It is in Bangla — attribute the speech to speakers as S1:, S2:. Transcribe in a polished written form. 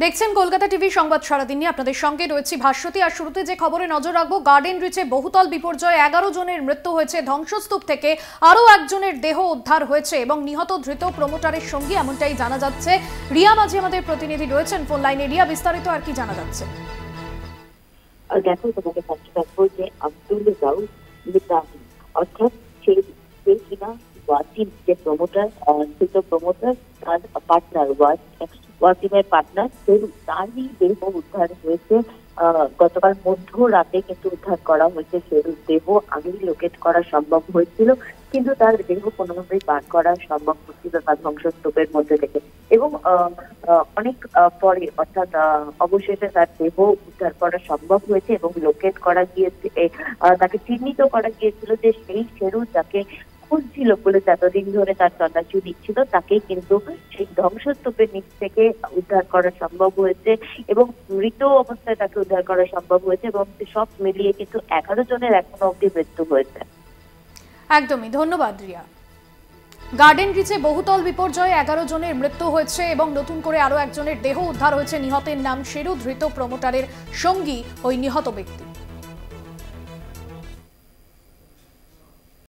S1: দেখছেন কলকাতা টিভি সংবাদ সারাদিন নিয়ে আপনাদের সঙ্গে রয়েছে ভাস্বতী। আর শুরুতে যে খবরে নজর রাখবো, গার্ডেন রিচে বহুতল বিপর্যয়ে 11 জনের মৃত্যু হয়েছে। ধ্বংসস্তূপ থেকে আরও একজনের দেহ উদ্ধার হয়েছে এবং নিহত ধৃত প্রমোটারের সঙ্গে এমনটাই জানা যাচ্ছে। রিয়া মাঝি আমাদের প্রতিনিধি রয়েছেন ফোন লাইনে। রিয়া, বিস্তারিত আর কি জানা যাচ্ছে?
S2: দেখো, তোমাকে ফার্স্ট রাখবো যে আব্দুল জাউদ ইব্রাহিম অর্থাৎ সেই কিনা ওয়াসিম যে প্রমোটার, প্রমোটার তার পার্টনার ওয়াসিমের পার্টনার তারই দেহ উদ্ধার হয়েছে। গতকাল মধ্যরাতে কিন্তু উদ্ধার করা হয়েছে। সেরুর দেহ আগেই লোকেট করা সম্ভব হয়েছিল, কিন্তু তার দেহ কোনোভাবেই বার করা সম্ভব হচ্ছিল না ধ্বংসস্তূপের মধ্যে থেকে। এবং অনেক পরে অর্থাৎ অবশেষে তার দেহ উদ্ধার করা সম্ভব হয়েছে এবং লোকেট করা গিয়েছে, তাকে চিহ্নিত করা গিয়েছিল যে সেই শেরু যাকে খুঁজছিল পুলিশ এতদিন ধরে তার তল্লাশি দিচ্ছিল, তাকেই কিন্তু সেই ধ্বংসস্তূপের নিচ থেকে উদ্ধার করা সম্ভব হয়েছে এবং মৃত অবস্থায় তাকে উদ্ধার করা সম্ভব হয়েছে। এবং সব মিলিয়ে কিন্তু 11 জনের এখনো অব্দি মৃত্যু হয়েছে।
S1: একদমই, ধন্যবাদ রিয়া। গার্ডেন রিচে বহুতল বিপর্যয়ে 11 জনের মৃত্যু হয়েছে এবং নতুন করে আরও একজনের দেহ উদ্ধার হয়েছে। নিহতের নাম শেরু, ধৃত প্রমোটারের সঙ্গী ওই নিহত ব্যক্তি।